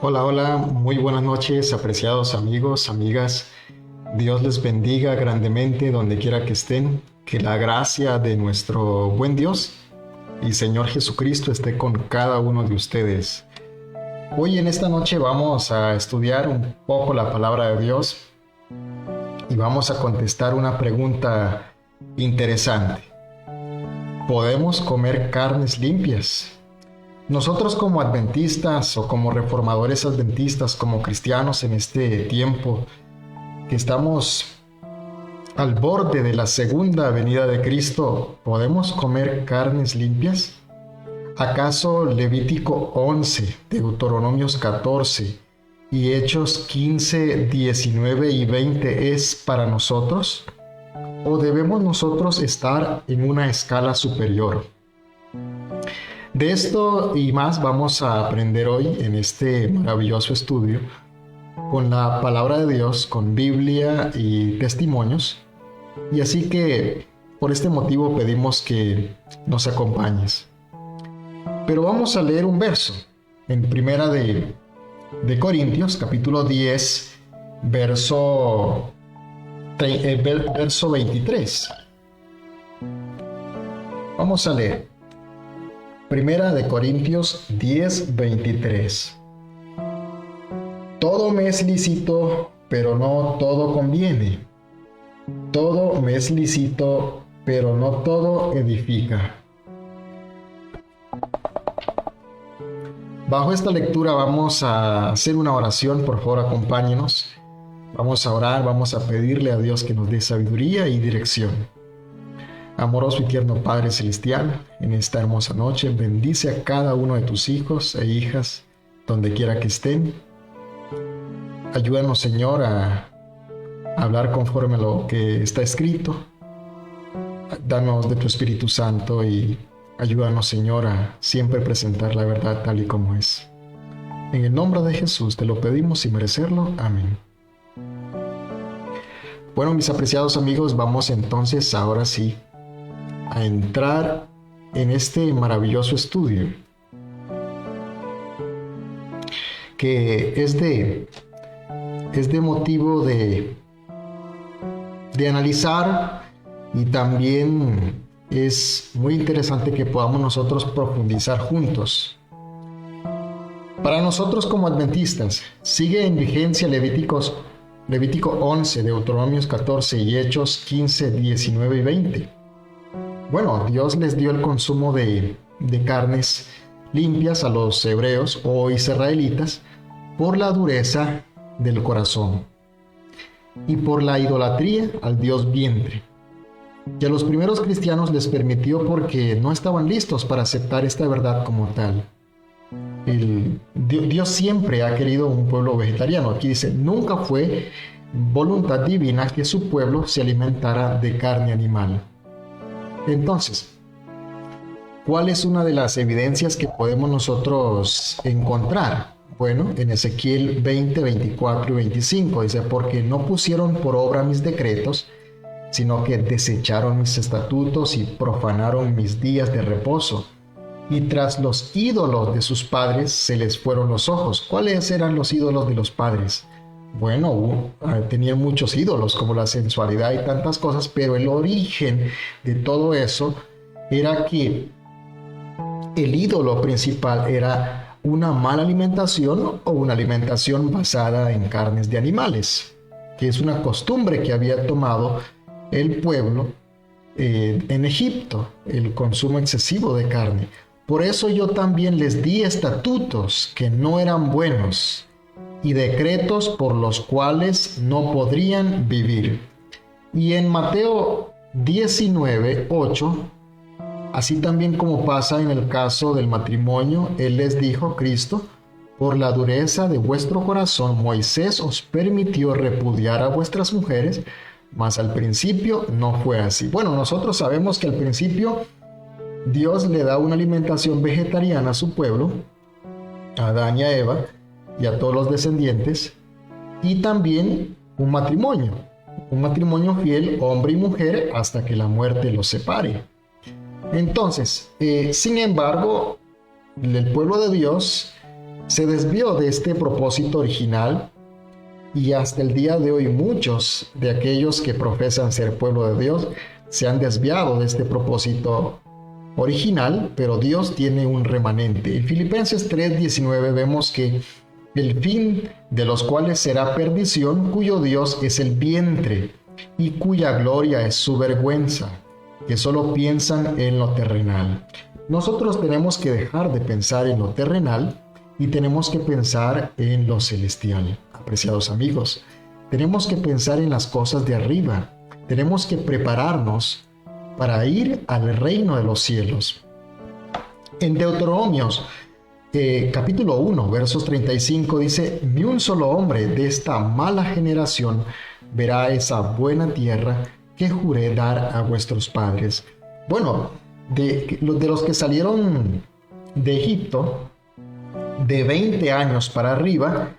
Hola, hola, muy buenas noches, apreciados amigos, amigas. Dios les bendiga grandemente donde quiera que estén. Que la gracia de nuestro buen Dios y Señor Jesucristo esté con cada uno de ustedes. Hoy en esta noche vamos a estudiar un poco la palabra de Dios y vamos a contestar una pregunta interesante. ¿Podemos comer carnes limpias? Nosotros como adventistas o como reformadores adventistas, como cristianos en este tiempo, que estamos al borde de la segunda venida de Cristo, ¿podemos comer carnes limpias? ¿Acaso Levítico 11, Deuteronomios 14 y Hechos 15, 19 y 20 es para nosotros? ¿O debemos nosotros estar en una escala superior? De esto y más vamos a aprender hoy en este maravilloso estudio con la palabra de Dios, con Biblia y testimonios. Y así que por este motivo pedimos que nos acompañes. Pero vamos a leer un verso en Primera de Corintios, capítulo 10, verso 23. Vamos a leer. Primera de Corintios 10, 23. Todo me es lícito, pero no todo conviene. Todo me es lícito, pero no todo edifica. Bajo esta lectura vamos a hacer una oración, por favor acompáñenos. Vamos a orar, vamos a pedirle a Dios que nos dé sabiduría y dirección. Amoroso y tierno Padre Celestial, en esta hermosa noche bendice a cada uno de tus hijos e hijas, donde quiera que estén. Ayúdanos, Señor, a hablar conforme a lo que está escrito. Danos de tu Espíritu Santo y ayúdanos, Señor, a siempre presentar la verdad tal y como es. En el nombre de Jesús te lo pedimos y merecerlo. Amén. Bueno, mis apreciados amigos, vamos entonces ahora sí a entrar en este maravilloso estudio que es de motivo de analizar, y también es muy interesante que podamos nosotros profundizar juntos. Para nosotros como adventistas, sigue en vigencia Levítico 11, Deuteronomios 14 y Hechos 15, 19 y 20. Bueno, Dios les dio el consumo de carnes limpias a los hebreos o israelitas por la dureza del corazón y por la idolatría al dios vientre. Y a los primeros cristianos les permitió porque no estaban listos para aceptar esta verdad como tal. Dios siempre ha querido un pueblo vegetariano. Aquí dice, nunca fue voluntad divina que su pueblo se alimentara de carne animal. Entonces, ¿cuál es una de las evidencias que podemos nosotros encontrar? Bueno, en Ezequiel 20, 24 y 25 dice, porque no pusieron por obra mis decretos, sino que desecharon mis estatutos y profanaron mis días de reposo. Y tras los ídolos de sus padres se les fueron los ojos. ¿Cuáles eran los ídolos de los padres? Bueno, tenían muchos ídolos como la sensualidad y tantas cosas, pero el origen de todo eso era que el ídolo principal era una mala alimentación o una alimentación basada en carnes de animales, que es una costumbre que había tomado el pueblo en Egipto, el consumo excesivo de carne. Por eso yo también les di estatutos que no eran buenos y decretos por los cuales no podrían vivir. Y en Mateo 19, 8, así también como pasa en el caso del matrimonio, Él les dijo, Cristo, por la dureza de vuestro corazón, Moisés os permitió repudiar a vuestras mujeres, mas al principio no fue así. Bueno, nosotros sabemos que al principio Dios le da una alimentación vegetariana a su pueblo, a Adán y a Eva, y a todos los descendientes, y también un matrimonio fiel, hombre y mujer, hasta que la muerte los separe. Entonces, sin embargo, el pueblo de Dios se desvió de este propósito original y hasta el día de hoy muchos de aquellos que profesan ser pueblo de Dios se han desviado de este propósito original, pero Dios tiene un remanente. En Filipenses 3:19 vemos que el fin de los cuales será perdición, cuyo Dios es el vientre y cuya gloria es su vergüenza, que solo piensan en lo terrenal. Nosotros tenemos que dejar de pensar en lo terrenal y tenemos que pensar en lo celestial. Apreciados amigos, tenemos que pensar en las cosas de arriba. Tenemos que prepararnos para ir al reino de los cielos. En Deuteronomios capítulo 1, versos 35 dice: ni un solo hombre de esta mala generación verá esa buena tierra que juré dar a vuestros padres. Bueno, de los que salieron de Egipto, de 20 años para arriba,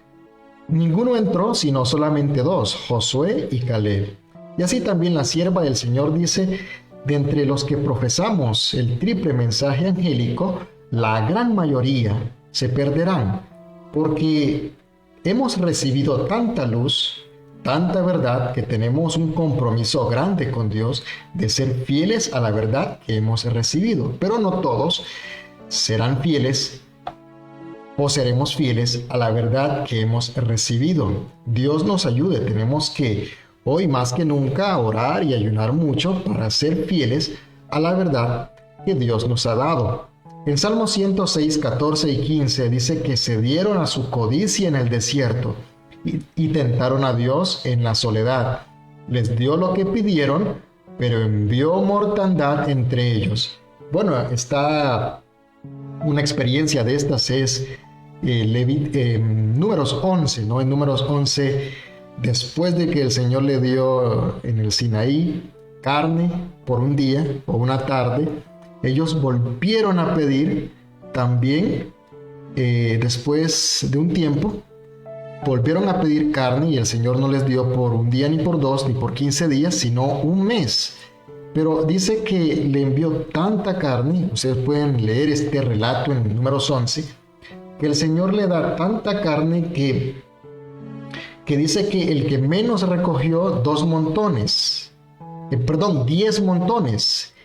ninguno entró sino solamente dos, Josué y Caleb. Y así también la sierva del Señor dice: de entre los que profesamos el triple mensaje angélico, la gran mayoría se perderán, porque hemos recibido tanta luz, tanta verdad, que tenemos un compromiso grande con Dios de ser fieles a la verdad que hemos recibido. Pero no todos serán fieles o seremos fieles a la verdad que hemos recibido. Dios nos ayude. Tenemos que hoy más que nunca orar y ayunar mucho para ser fieles a la verdad que Dios nos ha dado. En Salmos 106, 14 y 15 dice que se dieron a su codicia en el desierto y tentaron a Dios en la soledad. Les dio lo que pidieron, pero envió mortandad entre ellos. Bueno, está una experiencia de estas es Números 11, ¿no? En Números 11, después de que el Señor le dio en el Sinaí carne por un día o una tarde, ellos volvieron a pedir también, después de un tiempo, volvieron a pedir carne y el Señor no les dio por un día, ni por 2, ni por 15 días, sino un mes. Pero dice que le envió tanta carne, ustedes pueden leer este relato en Números 11, que el Señor le da tanta carne que dice que el que menos recogió 10 montones,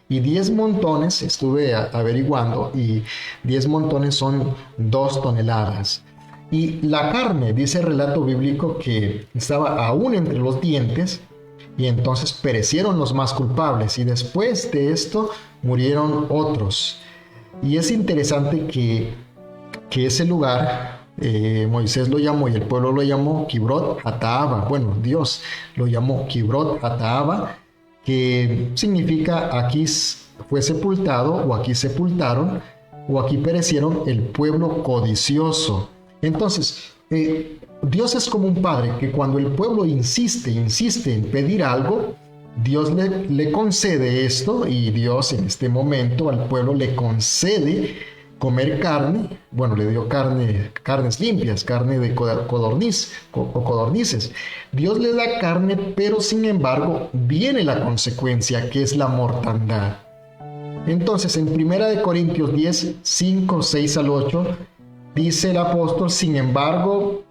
y 10 montones, estuve averiguando, y 10 montones son 2 toneladas. Y la carne, dice el relato bíblico, que estaba aún entre los dientes, y entonces perecieron los más culpables, y después de esto murieron otros. Y es interesante que ese lugar, Moisés lo llamó y el pueblo lo llamó Kibrot Hataaba. Bueno, Dios lo llamó Kibrot Hataaba, que significa aquí fue sepultado, o aquí sepultaron, o aquí perecieron el pueblo codicioso. Entonces, Dios es como un padre que cuando el pueblo insiste en pedir algo, Dios le concede esto, y Dios en este momento al pueblo le concede comer carne. Bueno, le dio carnes limpias, carne de codornices. Dios le da carne, pero sin embargo viene la consecuencia, que es la mortandad. Entonces, en 1 Corintios 10, 5, 6 al 8, dice el apóstol: sin embargo,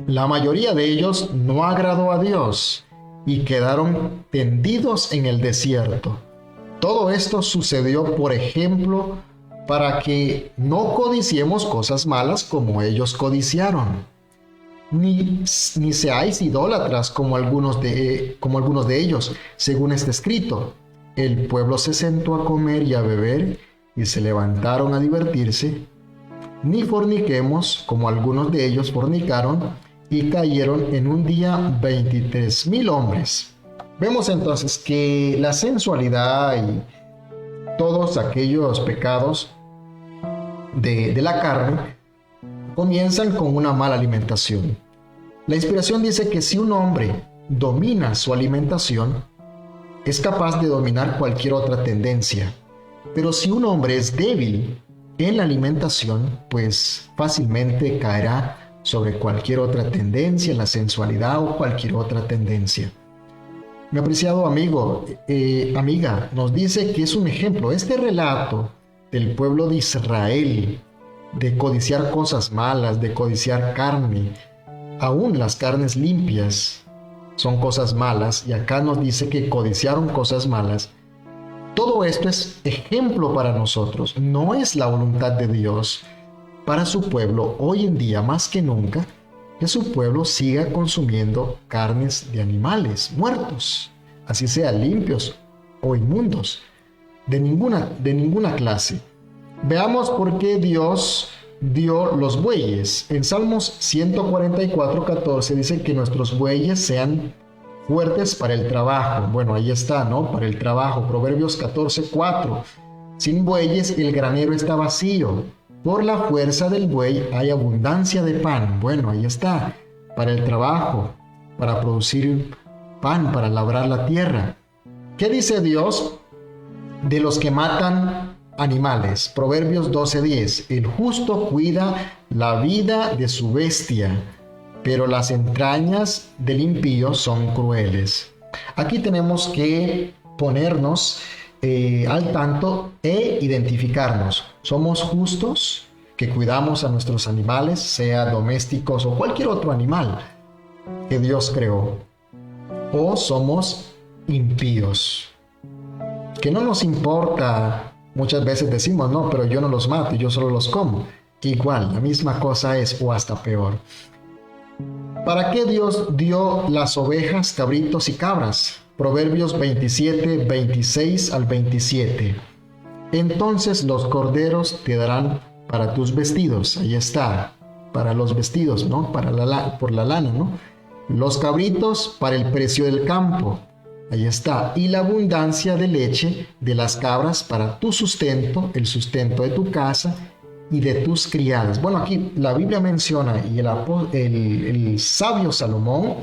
la mayoría de ellos no agradó a Dios y quedaron tendidos en el desierto. Todo esto sucedió, por ejemplo, para que no codiciemos cosas malas como ellos codiciaron, ni seáis idólatras como algunos de ellos, según está escrito: el pueblo se sentó a comer y a beber, y se levantaron a divertirse. Ni forniquemos como algunos de ellos fornicaron, y cayeron en un día 23,000 hombres. Vemos entonces que la sensualidad y todos aquellos pecados de la carne comienzan con una mala alimentación. La inspiración dice que si un hombre domina su alimentación, es capaz de dominar cualquier otra tendencia. Pero si un hombre es débil en la alimentación, pues fácilmente caerá sobre cualquier otra tendencia, la sensualidad o cualquier otra tendencia. Mi apreciado amigo, amiga, nos dice que es un ejemplo. Este relato del pueblo de Israel de codiciar cosas malas, de codiciar carne. Aún las carnes limpias son cosas malas, y acá nos dice que codiciaron cosas malas. Todo esto es ejemplo para nosotros. No es la voluntad de Dios para su pueblo hoy en día más que nunca que su pueblo siga consumiendo carnes de animales muertos, así sean limpios o inmundos, de ninguna clase. Veamos por qué Dios dio los bueyes. En Salmos 144:14 dice que nuestros bueyes sean fuertes para el trabajo. Bueno, ahí está, ¿no? Para el trabajo. Proverbios 14:4. Sin bueyes el granero está vacío. Por la fuerza del buey hay abundancia de pan. Bueno, ahí está. Para el trabajo, para producir pan, para labrar la tierra. ¿Qué dice Dios de los que matan animales? Proverbios 12:10. El justo cuida la vida de su bestia, pero las entrañas del impío son crueles. Aquí tenemos que ponernos al tanto e identificarnos. ¿Somos justos que cuidamos a nuestros animales, sea domésticos o cualquier otro animal que Dios creó? ¿O somos impíos? Que no nos importa, muchas veces decimos, no, pero yo no los mato, yo solo los como. Igual, la misma cosa es, o hasta peor. ¿Para qué Dios dio las ovejas, cabritos y cabras? Proverbios 27:26-27. Entonces los corderos te darán para tus vestidos. Ahí está, para los vestidos, ¿no? Por la lana, ¿no? Los cabritos para el precio del campo. Ahí está. Y la abundancia de leche de las cabras para tu sustento, el sustento de tu casa y de tus criadas. Bueno, aquí la Biblia menciona, y el sabio Salomón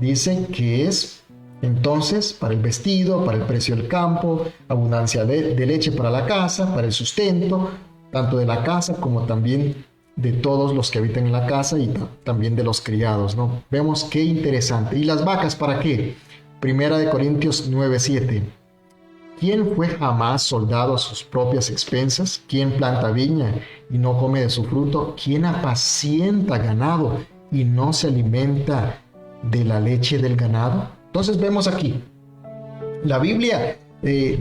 dice que es entonces para el vestido, para el precio del campo, abundancia de leche para la casa, para el sustento, tanto de la casa como también de todos los que habitan en la casa y también de los criados, ¿no? Vemos qué interesante. ¿Y las vacas para qué? Primera de Corintios 9:7. ¿Quién fue jamás soldado a sus propias expensas? ¿Quién planta viña y no come de su fruto? ¿Quién apacienta ganado y no se alimenta de la leche del ganado? Entonces vemos aquí, la Biblia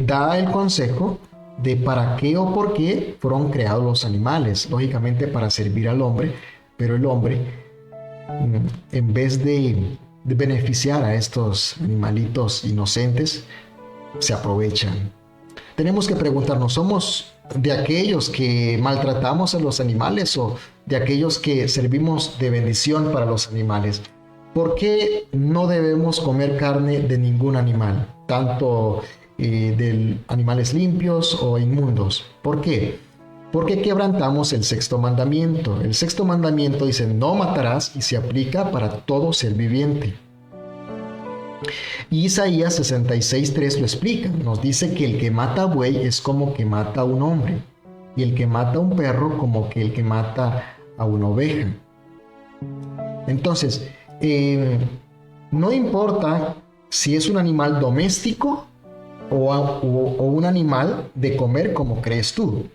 da el consejo de para qué o por qué fueron creados los animales, lógicamente para servir al hombre, pero el hombre, en vez de beneficiar a estos animalitos inocentes, se aprovechan. Tenemos que preguntarnos, ¿somos de aquellos que maltratamos a los animales o de aquellos que servimos de bendición para los animales? ¿Por qué no debemos comer carne de ningún animal, tanto de animales limpios o inmundos? ¿Por qué? Porque quebrantamos el sexto mandamiento. El sexto mandamiento dice, no matarás, y se aplica para todo ser viviente. Y Isaías 66:3 lo explica. Nos dice que el que mata buey es como que mata a un hombre, y el que mata a un perro como que el que mata a una oveja. Entonces, no importa si es un animal doméstico o un animal de comer como crees tú.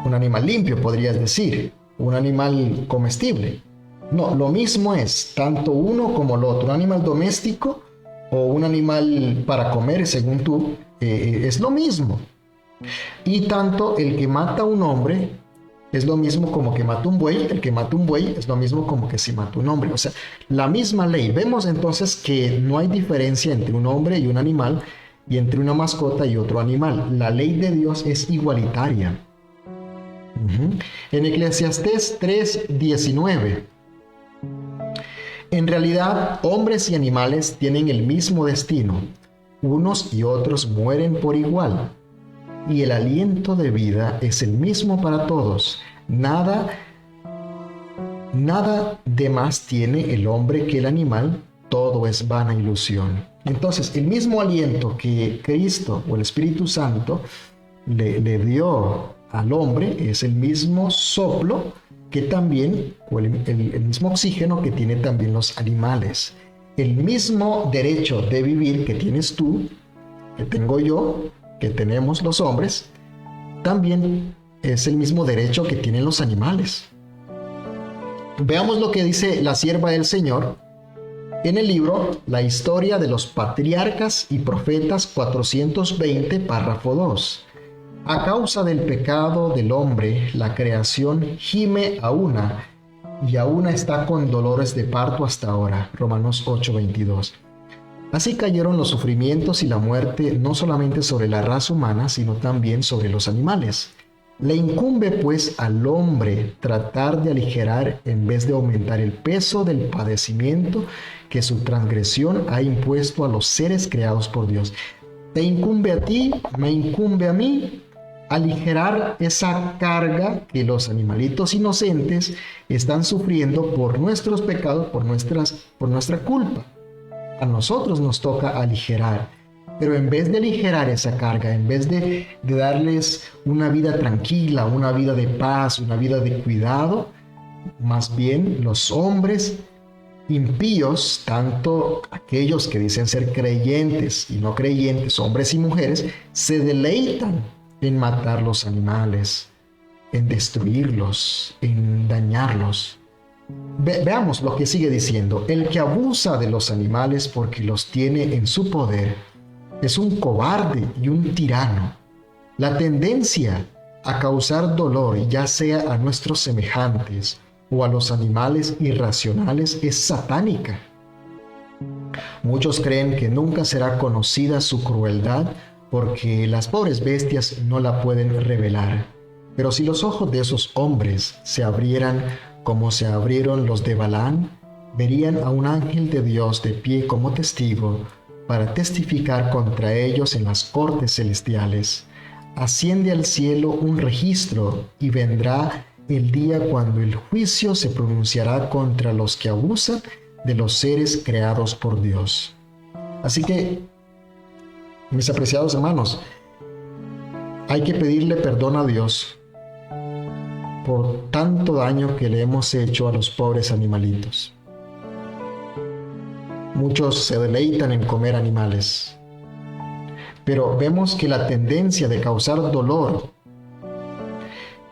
Un animal limpio, podrías decir, un animal comestible. No, lo mismo es, tanto uno como el otro. Un animal doméstico o un animal para comer, según tú, es lo mismo. Y tanto el que mata a un hombre es lo mismo como que mata un buey, el que mata un buey es lo mismo como que si mata un hombre. O sea, la misma ley. Vemos entonces que no hay diferencia entre un hombre y un animal, y entre una mascota y otro animal. La ley de Dios es igualitaria. En Eclesiastés 3:19. En realidad, hombres y animales tienen el mismo destino. Unos y otros mueren por igual. Y el aliento de vida es el mismo para todos. Nada de más tiene el hombre que el animal, todo es vana ilusión. Entonces, el mismo aliento que Cristo o el Espíritu Santo le dio al hombre es el mismo soplo que también, o el mismo oxígeno que tienen también los animales. El mismo derecho de vivir que tienes tú, que tengo yo, que tenemos los hombres, también es el mismo derecho que tienen los animales. Veamos lo que dice la sierva del Señor en el libro La historia de los patriarcas y profetas 420, párrafo 2. A causa del pecado del hombre, la creación gime a una y a una está con dolores de parto hasta ahora. Romanos 8:22. Así cayeron los sufrimientos y la muerte no solamente sobre la raza humana, sino también sobre los animales. Le incumbe pues al hombre tratar de aligerar en vez de aumentar el peso del padecimiento que su transgresión ha impuesto a los seres creados por Dios. Te incumbe a ti, me incumbe a mí, aligerar esa carga que los animalitos inocentes están sufriendo por nuestros pecados, por nuestra culpa. A nosotros nos toca aligerar, pero en vez de aligerar esa carga, en vez de darles una vida tranquila, una vida de paz, una vida de cuidado, más bien los hombres impíos, tanto aquellos que dicen ser creyentes y no creyentes, hombres y mujeres, se deleitan en matar los animales, en destruirlos, en dañarlos. Veamos lo que sigue diciendo. El que abusa de los animales porque los tiene en su poder es un cobarde y un tirano. La tendencia a causar dolor, ya sea a nuestros semejantes o a los animales irracionales, es satánica. Muchos creen que nunca será conocida su crueldad porque las pobres bestias no la pueden revelar. Pero si los ojos de esos hombres se abrieran como se abrieron los de Balaam, verían a un ángel de Dios de pie como testigo para testificar contra ellos en las cortes celestiales. Asciende al cielo un registro y vendrá el día cuando el juicio se pronunciará contra los que abusan de los seres creados por Dios. Así que, mis apreciados hermanos, hay que pedirle perdón a Dios por tanto daño que le hemos hecho a los pobres animalitos. Muchos se deleitan en comer animales, pero vemos que la tendencia de causar dolor,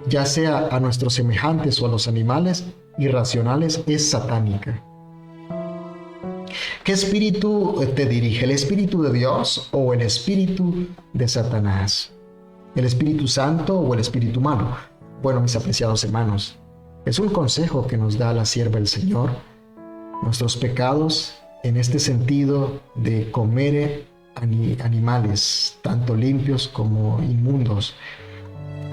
ya sea a nuestros semejantes o a los animales irracionales, es satánica. ¿Qué espíritu te dirige? ¿El espíritu de Dios o el espíritu de Satanás? ¿El Espíritu Santo o el espíritu malo? Bueno, mis apreciados hermanos, es un consejo que nos da la sierva del Señor. Nuestros pecados en este sentido de comer animales, tanto limpios como inmundos,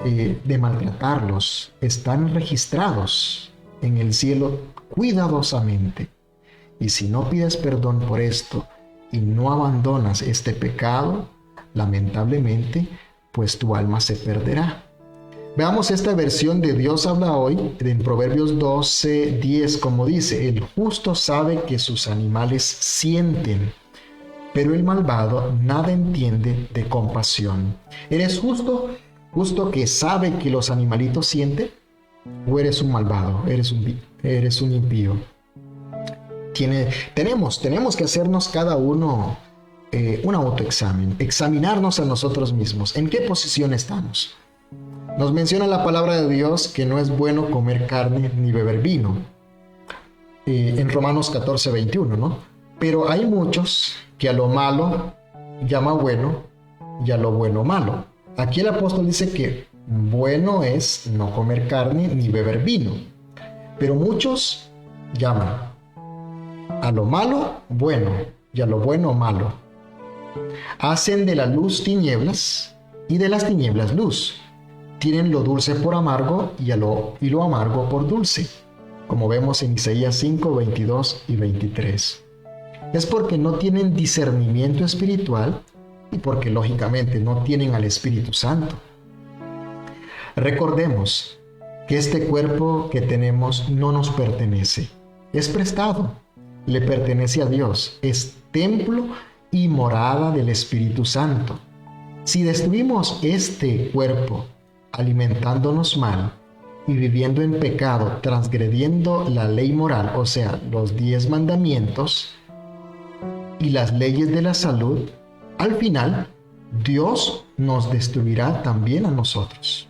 de maltratarlos, están registrados en el cielo cuidadosamente. Y si no pides perdón por esto y no abandonas este pecado, lamentablemente, pues tu alma se perderá. Veamos esta versión de Dios habla hoy en Proverbios 12:10, como dice: el justo sabe que sus animales sienten, pero el malvado nada entiende de compasión. ¿Eres justo que sabe que los animalitos sienten? ¿O eres un malvado? ¿Eres un impío? Tenemos que hacernos cada uno un autoexamen, examinarnos a nosotros mismos. ¿En qué posición estamos? Nos menciona la palabra de Dios que no es bueno comer carne ni beber vino. En Romanos 14:21, ¿no? Pero hay muchos que a lo malo llama bueno y a lo bueno malo. Aquí el apóstol dice que bueno es no comer carne ni beber vino. Pero muchos llaman a lo malo bueno y a lo bueno malo. Hacen de la luz tinieblas y de las tinieblas luz. Tienen lo dulce por amargo y lo amargo por dulce, como vemos en Isaías 5:22 y 23. Es porque no tienen discernimiento espiritual y porque lógicamente no tienen al Espíritu Santo. Recordemos que este cuerpo que tenemos no nos pertenece, es prestado, le pertenece a Dios, es templo y morada del Espíritu Santo. Si destruimos este cuerpo alimentándonos mal y viviendo en pecado, transgrediendo la ley moral, o sea, los 10 mandamientos y las leyes de la salud, al final Dios nos destruirá también a nosotros.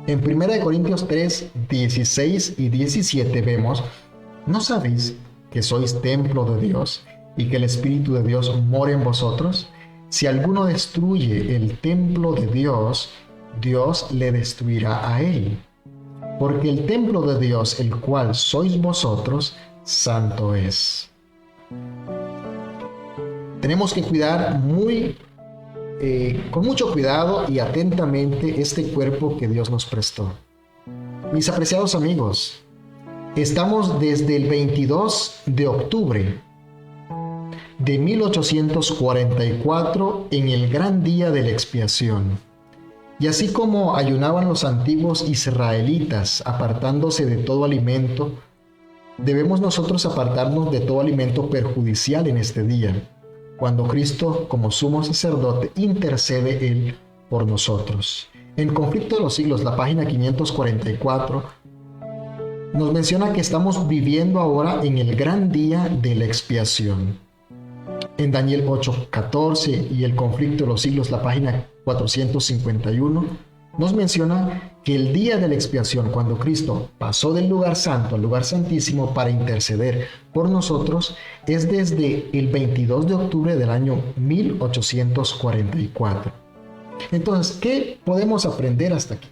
En 1 Corintios 3, 16 y 17 vemos: ¿no sabéis que sois templo de Dios y que el Espíritu de Dios mora en vosotros? Si alguno destruye el templo de Dios, Dios le destruirá a él. Porque el templo de Dios, el cual sois vosotros, santo es. Tenemos que cuidar con mucho cuidado y atentamente este cuerpo que Dios nos prestó. Mis apreciados amigos, estamos desde el 22 de octubre de 1844 en el gran día de la expiación. Y así como ayunaban los antiguos israelitas apartándose de todo alimento, debemos nosotros apartarnos de todo alimento perjudicial en este día, cuando Cristo, como sumo sacerdote, intercede Él por nosotros. En Conflicto de los Siglos, la página 544, nos menciona que estamos viviendo ahora en el gran día de la expiación. En Daniel 8:14 y el Conflicto de los Siglos, la página 451, nos menciona que el día de la expiación, cuando Cristo pasó del lugar santo al lugar santísimo para interceder por nosotros, es desde el 22 de octubre del año 1844. Entonces, ¿qué podemos aprender hasta aquí?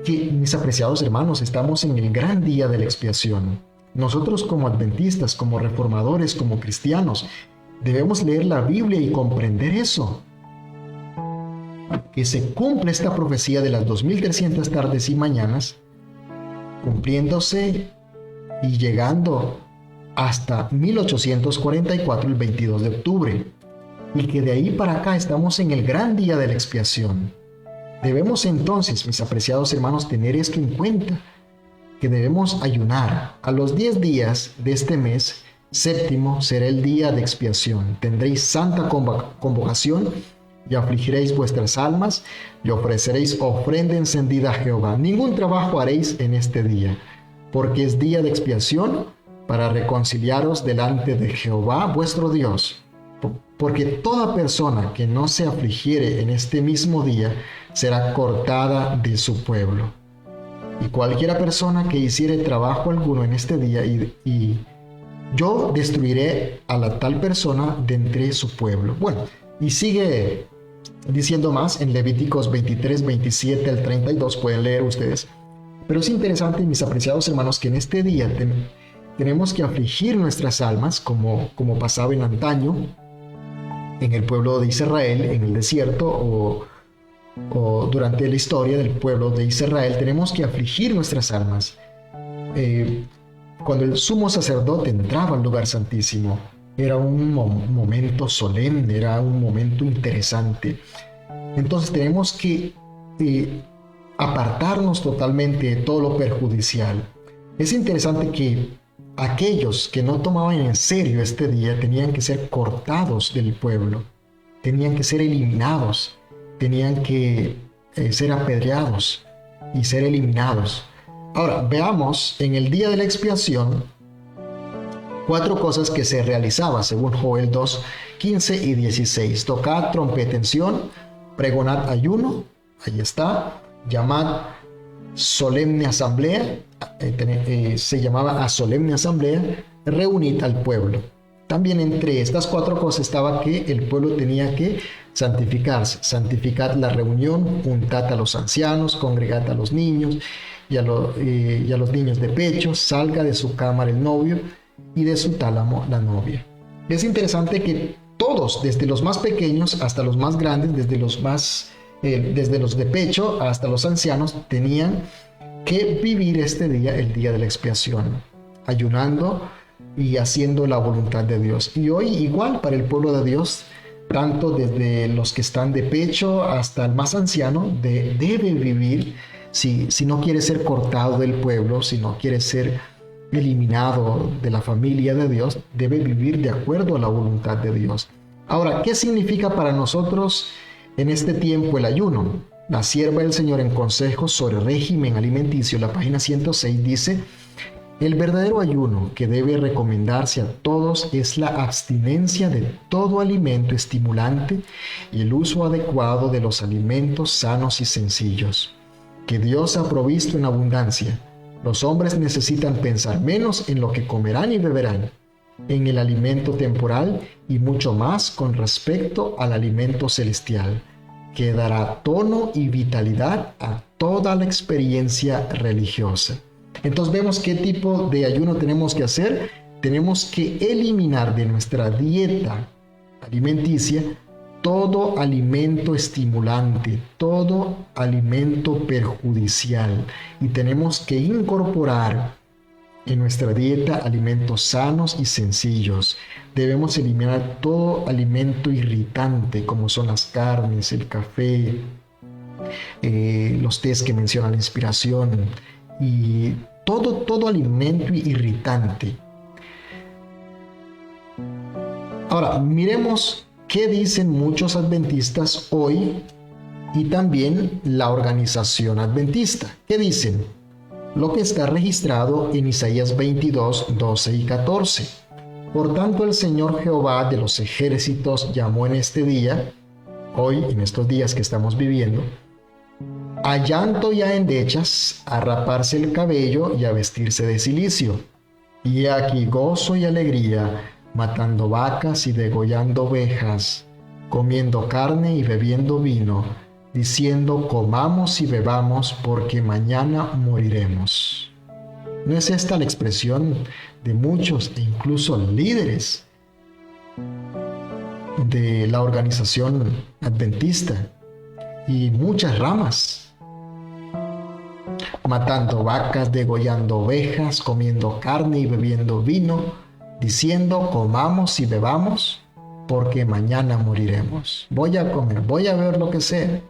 Que, mis apreciados hermanos, estamos en el gran día de la expiación. Nosotros como adventistas, como reformadores, como cristianos, debemos leer la Biblia y comprender eso. Que se cumple esta profecía de las 2300 tardes y mañanas, cumpliéndose y llegando hasta 1844, el 22 de octubre. Y que de ahí para acá estamos en el gran día de la expiación. Debemos entonces, mis apreciados hermanos, tener esto en cuenta, que debemos ayunar. A los 10 días de este mes séptimo será el día de expiación. Tendréis santa convocación y afligiréis vuestras almas y ofreceréis ofrenda encendida a Jehová. Ningún trabajo haréis en este día, porque es día de expiación para reconciliaros delante de Jehová vuestro Dios. Porque toda persona que no se afligiere en este mismo día será cortada de su pueblo. Y cualquiera persona que hiciere trabajo alguno en este día, y yo destruiré a la tal persona de entre su pueblo. Bueno, y sigue diciendo más en Levíticos 23, 27 al 32, pueden leer ustedes. Pero es interesante, mis apreciados hermanos, que en este día tenemos que afligir nuestras almas, como pasaba en antaño, en el pueblo de Israel, en el desierto, o durante la historia del pueblo de Israel. Tenemos que afligir nuestras almas. Cuando el sumo sacerdote entraba al lugar santísimo, era un momento solemne, era un momento interesante. Entonces tenemos que apartarnos totalmente de todo lo perjudicial. Es interesante que aquellos que no tomaban en serio este día tenían que ser cortados del pueblo, tenían que ser eliminados, tenían que ser apedreados y ser eliminados. Ahora, veamos en el día de la expiación 4 cosas que se realizaban según Joel 2, 15 y 16. Tocad trompeta en Sión, pregonad ayuno, ahí está, llamad solemne asamblea, se llamaba a solemne asamblea, reunid al pueblo. También entre estas 4 cosas estaba que el pueblo tenía que santificarse. Santificad la reunión, juntad a los ancianos, congregad a los niños y a los niños de pecho, salga de su cámara el novio y de su tálamo la novia. Es interesante que todos, desde los más pequeños hasta los más grandes, desde los de pecho hasta los ancianos, tenían que vivir este día, el día de la expiación, ayunando y haciendo la voluntad de Dios. Y hoy igual para el pueblo de Dios, tanto desde los que están de pecho hasta el más anciano, debe vivir, si no quiere ser cortado del pueblo, si no quiere ser eliminado de la familia de Dios, debe vivir de acuerdo a la voluntad de Dios. Ahora, ¿qué significa para nosotros en este tiempo el ayuno? La sierva del Señor en Consejos sobre Régimen Alimenticio, la página 106, dice: el verdadero ayuno que debe recomendarse a todos es la abstinencia de todo alimento estimulante y el uso adecuado de los alimentos sanos y sencillos. que Dios ha provisto en abundancia. Los hombres necesitan pensar menos en lo que comerán y beberán, en el alimento temporal y mucho más con respecto al alimento celestial, que dará tono y vitalidad a toda la experiencia religiosa. Entonces vemos qué tipo de ayuno tenemos que hacer. Tenemos que eliminar de nuestra dieta alimenticia todo alimento estimulante, todo alimento perjudicial, y tenemos que incorporar en nuestra dieta alimentos sanos y sencillos. Debemos eliminar todo alimento irritante, como son las carnes, el café, los tés que mencionan la inspiración, y todo alimento irritante. Ahora, miremos qué dicen muchos adventistas hoy y también la organización adventista. ¿Qué dicen? Lo que está registrado en Isaías 22, 12 y 14. Por tanto, el Señor Jehová de los ejércitos llamó en este día, hoy, en estos días que estamos viviendo, a llanto y a endechas, a raparse el cabello y a vestirse de cilicio. Y aquí gozo y alegría, matando vacas y degollando ovejas, comiendo carne y bebiendo vino, diciendo comamos y bebamos porque mañana moriremos. ¿No es esta la expresión de muchos e incluso líderes de la organización adventista y muchas ramas? Matando vacas, degollando ovejas, comiendo carne y bebiendo vino, diciendo comamos y bebamos porque mañana moriremos. Voy a comer, voy a ver lo que sea,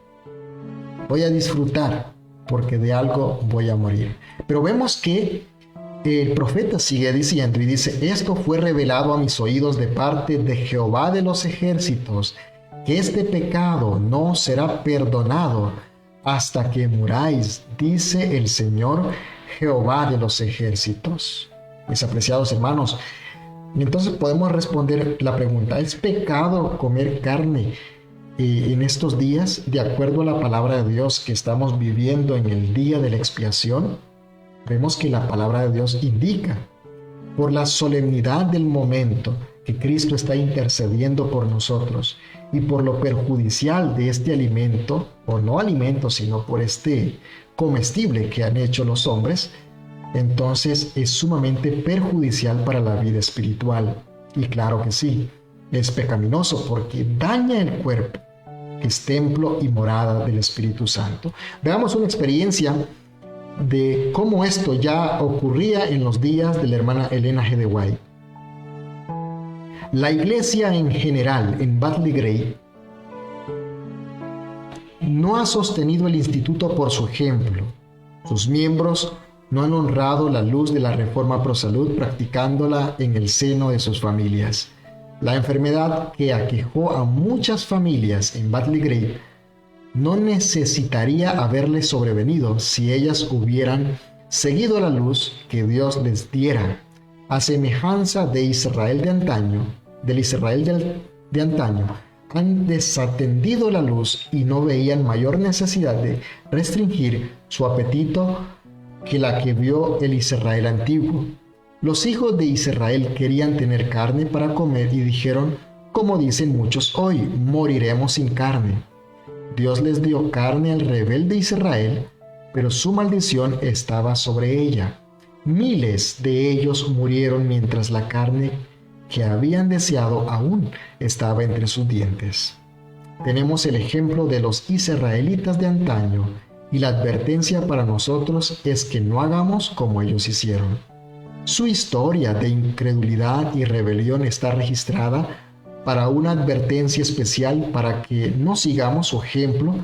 voy a disfrutar porque de algo voy a morir. Pero vemos que el profeta sigue diciendo y dice: esto fue revelado a mis oídos de parte de Jehová de los ejércitos, que este pecado no será perdonado hasta que muráis, dice el Señor Jehová de los ejércitos. Mis apreciados hermanos, entonces podemos responder la pregunta: ¿es pecado comer carne en estos días de acuerdo a la palabra de Dios que estamos viviendo en el día de la expiación? Vemos que la palabra de Dios indica, por la solemnidad del momento, que Cristo está intercediendo por nosotros, y por lo perjudicial de este alimento, o no alimento, sino por este comestible que han hecho los hombres, entonces es sumamente perjudicial para la vida espiritual. Y claro que sí, es pecaminoso porque daña el cuerpo, que es templo y morada del Espíritu Santo. Veamos una experiencia de cómo esto ya ocurría en los días de la hermana Elena G. de White. La iglesia en general en Batley Gray no ha sostenido el instituto por su ejemplo. Sus miembros no han honrado la luz de la reforma pro salud practicándola en el seno de sus familias. La enfermedad que aquejó a muchas familias en Batley Gray no necesitaría haberles sobrevenido si ellas hubieran seguido la luz que Dios les diera. A semejanza de Israel de antaño, del Israel de antaño, han desatendido la luz y no veían mayor necesidad de restringir su apetito que la que vio el Israel antiguo. Los hijos de Israel querían tener carne para comer y dijeron, como dicen muchos hoy, moriremos sin carne. Dios les dio carne al rebelde Israel, pero su maldición estaba sobre ella. Miles de ellos murieron mientras la carne que habían deseado aún estaba entre sus dientes. Tenemos el ejemplo de los israelitas de antaño, y la advertencia para nosotros es que no hagamos como ellos hicieron. Su historia de incredulidad y rebelión está registrada para una advertencia especial para que no sigamos su ejemplo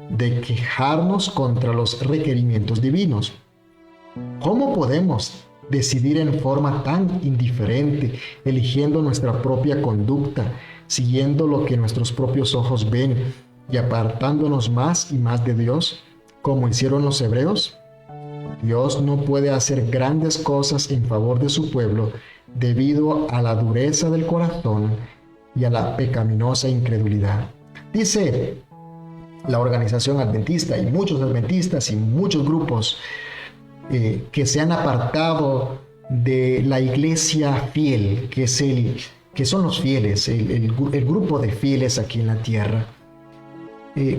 de quejarnos contra los requerimientos divinos. ¿Cómo podemos decidir en forma tan indiferente, eligiendo nuestra propia conducta, siguiendo lo que nuestros propios ojos ven y apartándonos más y más de Dios, como hicieron los hebreos? Dios no puede hacer grandes cosas en favor de su pueblo debido a la dureza del corazón y a la pecaminosa incredulidad. Dice la organización adventista y muchos adventistas y muchos grupos que se han apartado de la iglesia fiel, que son los fieles, el grupo de fieles aquí en la tierra.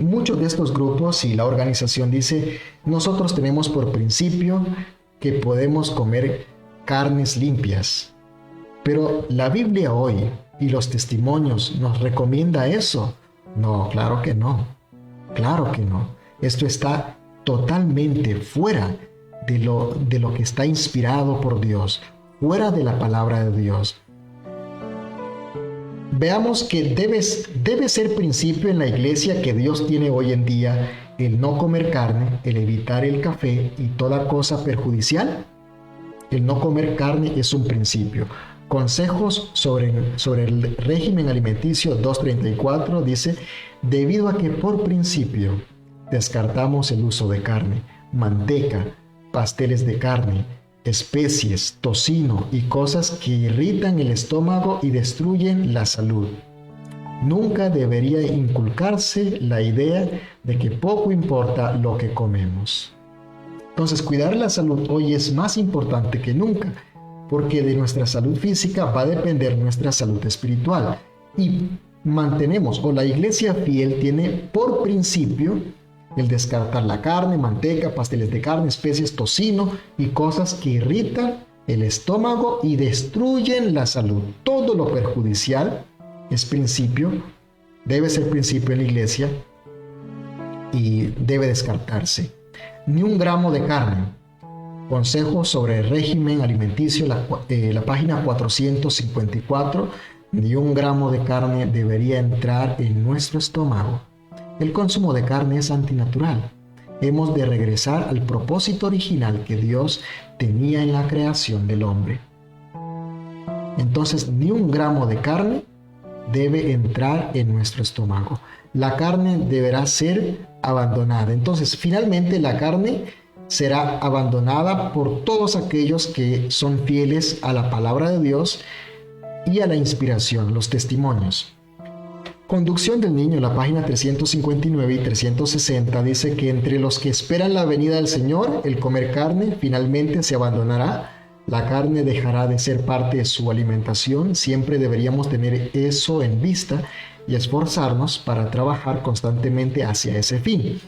Muchos de estos grupos y la organización dice, nosotros tenemos por principio que podemos comer carnes limpias, pero la Biblia hoy y los testimonios nos recomienda eso. No, claro que no, claro que no. Esto está totalmente fuera de lo que está inspirado por Dios, fuera de la palabra de Dios. Veamos que debe ser principio en la iglesia que Dios tiene hoy en día el no comer carne, el evitar el café y toda cosa perjudicial. El no comer carne es un principio. Consejos sobre el régimen alimenticio 234 dice, debido a que por principio descartamos el uso de carne, manteca, pasteles de carne, especies, tocino y cosas que irritan el estómago y destruyen la salud. Nunca debería inculcarse la idea de que poco importa lo que comemos. Entonces, cuidar la salud hoy es más importante que nunca, porque de nuestra salud física va a depender nuestra salud espiritual. Y mantenemos, o la iglesia fiel tiene por principio el descartar la carne, manteca, pasteles de carne, especies, tocino y cosas que irritan el estómago y destruyen la salud. Todo lo perjudicial es principio, debe ser principio en la iglesia y debe descartarse. Ni un gramo de carne. Consejos sobre el régimen alimenticio, la página 454. Ni un gramo de carne debería entrar en nuestro estómago. El consumo de carne es antinatural. Hemos de regresar al propósito original que Dios tenía en la creación del hombre. Entonces, ni un gramo de carne debe entrar en nuestro estómago. La carne deberá ser abandonada. Entonces, finalmente la carne será abandonada por todos aquellos que son fieles a la palabra de Dios y a la inspiración, los testimonios. Conducción del niño, la página 359 y 360 dice que entre los que esperan la venida del Señor, el comer carne finalmente se abandonará. La carne dejará de ser parte de su alimentación. Siempre deberíamos tener eso en vista y esforzarnos para trabajar constantemente hacia ese fin.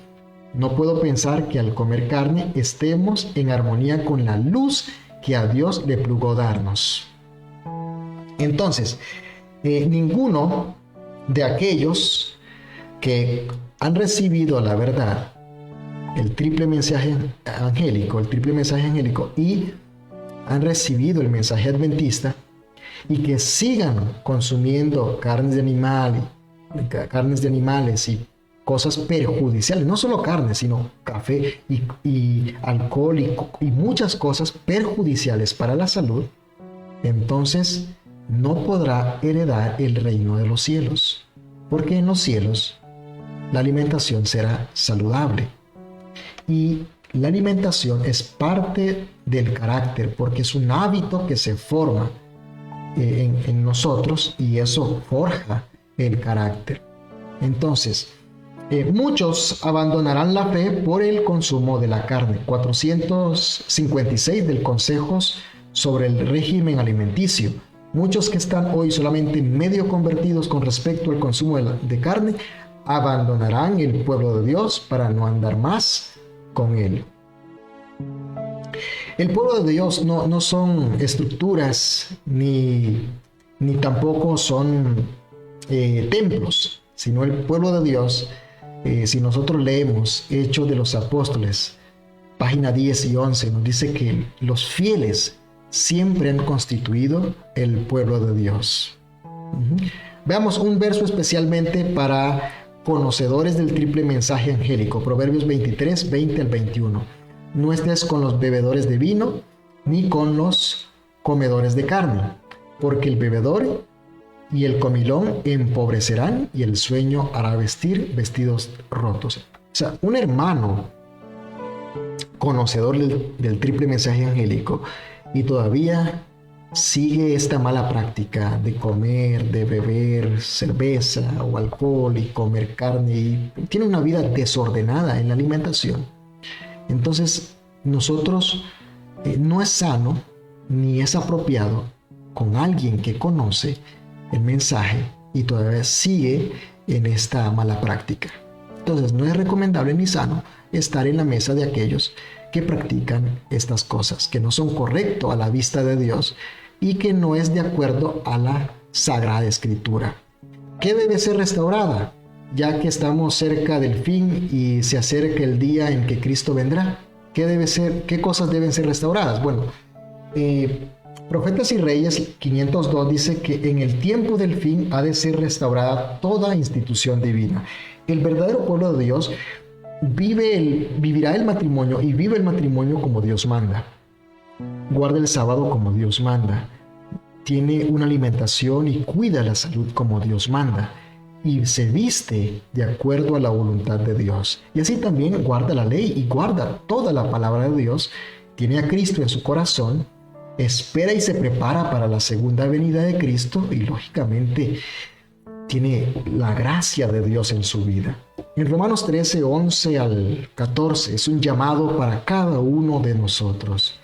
No puedo pensar que al comer carne estemos en armonía con la luz que a Dios le plugó darnos. Entonces, ninguno de aquellos que han recibido la verdad, el triple mensaje angélico y han recibido el mensaje adventista y que sigan consumiendo carnes de animales y cosas perjudiciales, no solo carne, sino café y alcohol y muchas cosas perjudiciales para la salud, entonces no podrá heredar el reino de los cielos, porque en los cielos la alimentación será saludable. Y la alimentación es parte del carácter, porque es un hábito que se forma en nosotros y eso forja el carácter. Entonces, muchos abandonarán la fe por el consumo de la carne. 456 del Consejos sobre el régimen alimenticio. Muchos que están hoy solamente medio convertidos con respecto al consumo de carne, abandonarán el pueblo de Dios para no andar más con él. El pueblo de Dios no son estructuras ni tampoco son templos, sino el pueblo de Dios. Si nosotros leemos Hechos de los Apóstoles, página 10 y 11, nos dice que los fieles siempre han constituido el pueblo de Dios. Veamos un verso especialmente para conocedores del triple mensaje angélico, Proverbios 23, 20 al 21. No estés con los bebedores de vino, ni con los comedores de carne, porque el bebedor y el comilón empobrecerán y el sueño hará vestir vestidos rotos. O sea, un hermano conocedor del triple mensaje angélico y todavía sigue esta mala práctica de comer, de beber cerveza o alcohol y comer carne y tiene una vida desordenada en la alimentación, entonces nosotros no es sano ni es apropiado con alguien que conoce el mensaje y todavía sigue en esta mala práctica. Entonces no es recomendable ni sano estar en la mesa de aquellos que practican estas cosas, que no son correctos a la vista de Dios y que no es de acuerdo a la Sagrada Escritura. ¿Qué debe ser restaurada? Ya que estamos cerca del fin y se acerca el día en que Cristo vendrá. ¿Qué cosas deben ser restauradas? Bueno, Profetas y Reyes 502 dice que en el tiempo del fin ha de ser restaurada toda institución divina. El verdadero pueblo de Dios vivirá el matrimonio y vive el matrimonio como Dios manda. Guarda el sábado como Dios manda. Tiene una alimentación y cuida la salud como Dios manda. Y se viste de acuerdo a la voluntad de Dios. Y así también guarda la ley y guarda toda la palabra de Dios. Tiene a Cristo en su corazón. Espera y se prepara para la segunda venida de Cristo. Y lógicamente tiene la gracia de Dios en su vida. En Romanos 13, 11 al 14 es un llamado para cada uno de nosotros.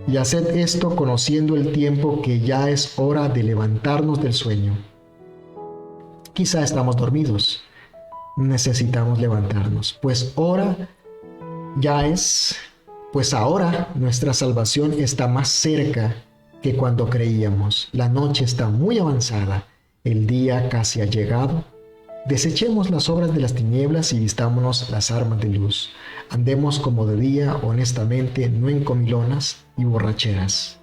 Y haced esto conociendo el tiempo, que ya es hora de levantarnos del sueño. Quizá estamos dormidos, necesitamos levantarnos, pues ahora nuestra salvación está más cerca que cuando creíamos. La noche está muy avanzada, el día casi ha llegado. Desechemos las obras de las tinieblas y vistámonos las armas de luz. Andemos como de día, honestamente, no en comilonas y borracheras,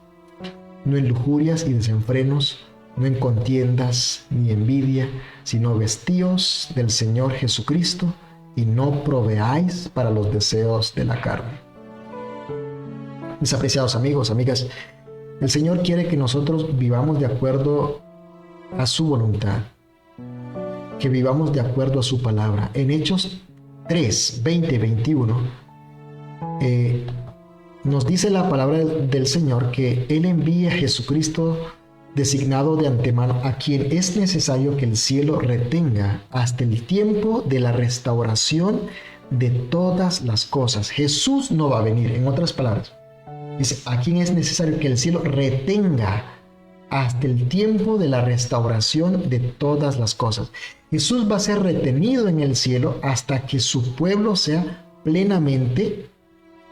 no en lujurias y desenfrenos, no en contiendas ni envidia, sino vestíos del Señor Jesucristo y no proveáis para los deseos de la carne. Mis apreciados amigos, amigas, el Señor quiere que nosotros vivamos de acuerdo a su voluntad, que vivamos de acuerdo a su palabra. En Hechos 3, 20, 21, nos dice la palabra del Señor que Él envía a Jesucristo designado de antemano, a quien es necesario que el cielo retenga hasta el tiempo de la restauración de todas las cosas. Jesús no va a venir, en otras palabras. Dice, a quien es necesario que el cielo retenga hasta el tiempo de la restauración de todas las cosas. Jesús va a ser retenido en el cielo hasta que su pueblo sea plenamente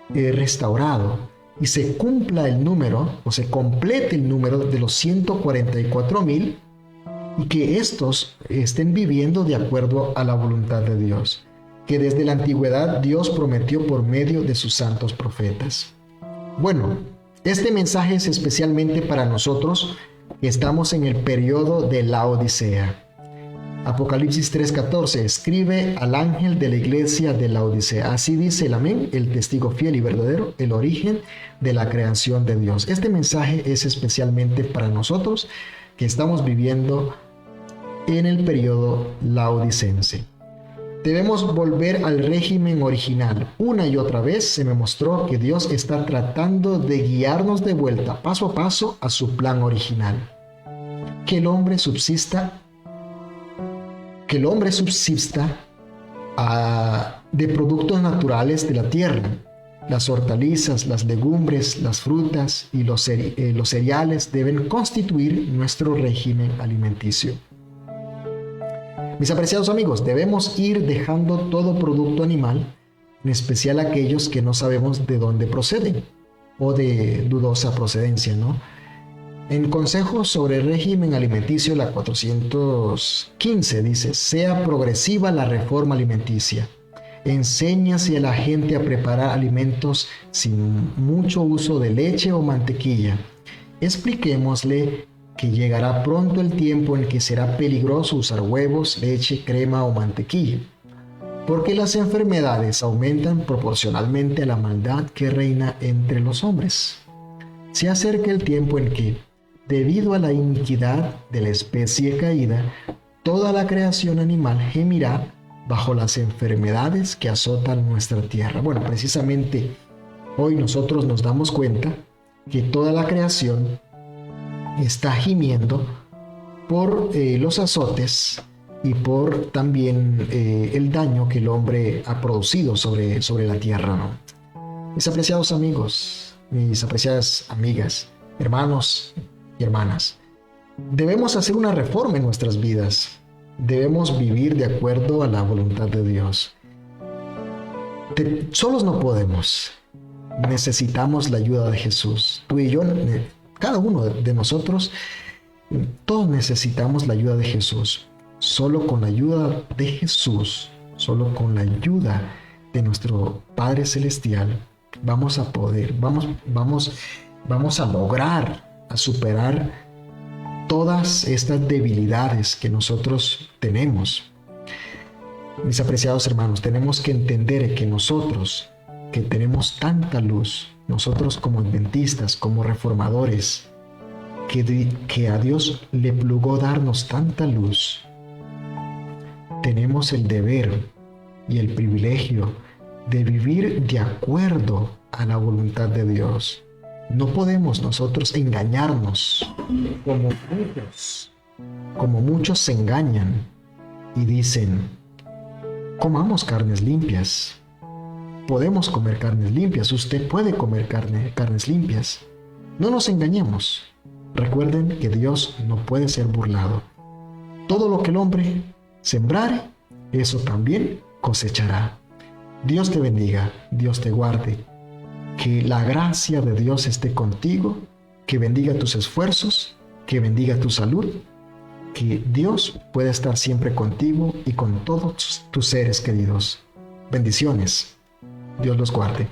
restaurado y se cumpla el número, o se complete el número de los 144,000 y que estos estén viviendo de acuerdo a la voluntad de Dios, que desde la antigüedad Dios prometió por medio de sus santos profetas. Bueno, este mensaje es especialmente para nosotros que estamos en el periodo de la Odisea. Apocalipsis 3:14, escribe al ángel de la iglesia de la Odisea. Así dice el Amén, el testigo fiel y verdadero, el origen de la creación de Dios. Este mensaje es especialmente para nosotros que estamos viviendo en el periodo laodicense. Debemos volver al régimen original. Una y otra vez se me mostró que Dios está tratando de guiarnos de vuelta, paso a paso, a su plan original. Que el hombre subsista de productos naturales de la tierra. Las hortalizas, las legumbres, las frutas y los cereales deben constituir nuestro régimen alimenticio. Mis apreciados amigos, debemos ir dejando todo producto animal, en especial aquellos que no sabemos de dónde proceden o de dudosa procedencia, ¿no? En Consejos sobre el régimen alimenticio, la 415 dice, sea progresiva la reforma alimenticia. Enséñase a la gente a preparar alimentos sin mucho uso de leche o mantequilla. Expliquémosle que llegará pronto el tiempo en que será peligroso usar huevos, leche, crema o mantequilla, porque las enfermedades aumentan proporcionalmente a la maldad que reina entre los hombres. Se acerca el tiempo en que, debido a la iniquidad de la especie caída, toda la creación animal gemirá bajo las enfermedades que azotan nuestra tierra. Bueno, precisamente hoy nosotros nos damos cuenta que toda la creación está gimiendo por los azotes y por también el daño que el hombre ha producido sobre la tierra, ¿no? Mis apreciados amigos, mis apreciadas amigas, hermanos y hermanas, debemos hacer una reforma en nuestras vidas. Debemos vivir de acuerdo a la voluntad de Dios. Solos no podemos. Necesitamos la ayuda de Jesús. Tú y yo, cada uno de nosotros, todos necesitamos la ayuda de Jesús. Solo con la ayuda de Jesús, solo con la ayuda de nuestro Padre Celestial, vamos a poder, vamos a lograr, a superar todas estas debilidades que nosotros tenemos. Mis apreciados hermanos, tenemos que entender que nosotros, que tenemos tanta luz, nosotros como adventistas, como reformadores, que a Dios le plugó darnos tanta luz, tenemos el deber y el privilegio de vivir de acuerdo a la voluntad de Dios. No podemos nosotros engañarnos como muchos se engañan y dicen, comamos carnes limpias. Podemos comer carnes limpias, usted puede comer carnes limpias. No nos engañemos. Recuerden que Dios no puede ser burlado. Todo lo que el hombre sembrare, eso también cosechará. Dios te bendiga, Dios te guarde. Que la gracia de Dios esté contigo, que bendiga tus esfuerzos, que bendiga tu salud, que Dios pueda estar siempre contigo y con todos tus seres queridos. Bendiciones. Dios los guarde.